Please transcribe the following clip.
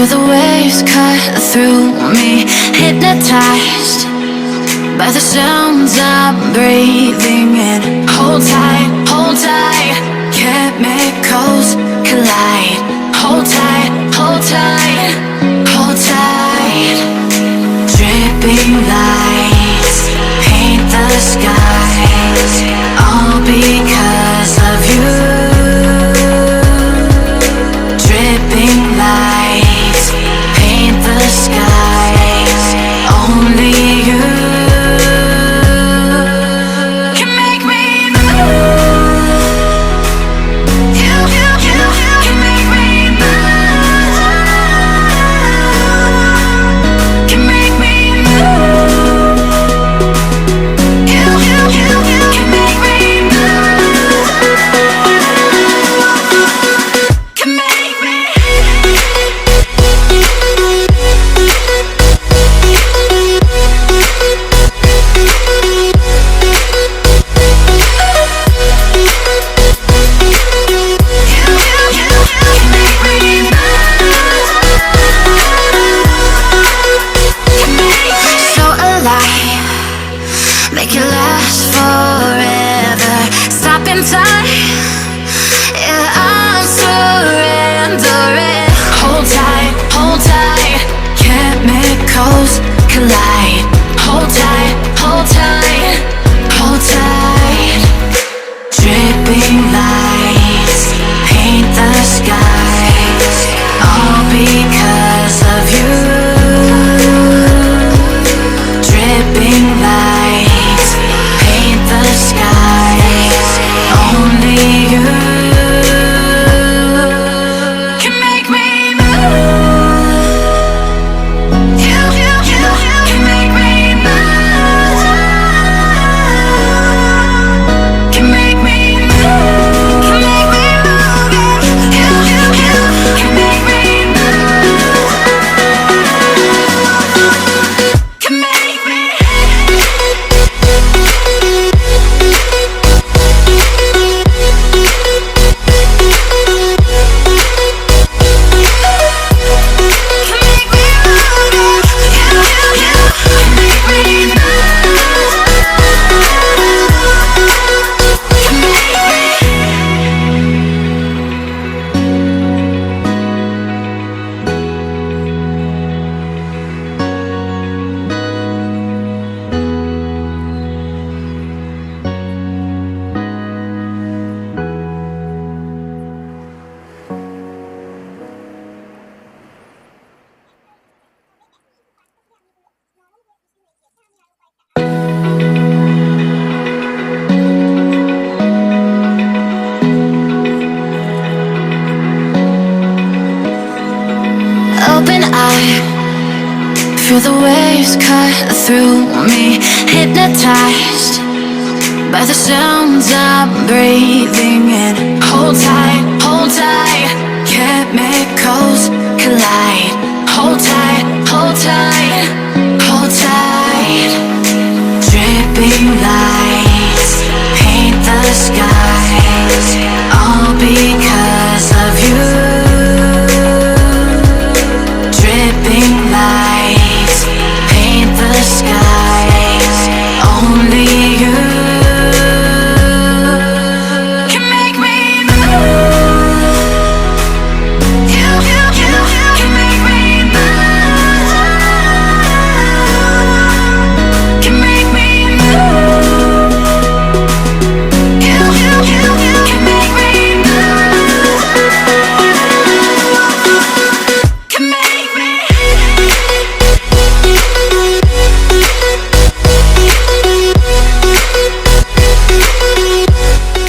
Feel the waves cut through me, hypnotized by the sounds I'm breathing in. Hold tight, chemicals collide. Hold tight, hold tight, hold tight. Dripping lights paint the skies, all because of you. Dripping lights paint the skies, only you can make me move. You can make me move. Can make me move. You can make me move. Can make me. So alive, make it last forever. Stop in time, yeah, I'm surrendering. Hold tight, chemicals collide. Hold tight, hold tight, hold tight. Dripping lights paint the skies, all because of you. Dripping lights paint the skies, only you can make me move. You can make me move. Can make me move. Can make me move. You can make me move. Can make me. Open eye, feel the waves cut through me, hypnotized by the sounds I'm breathing in. Hold tight, chemicals collide. Hold tight,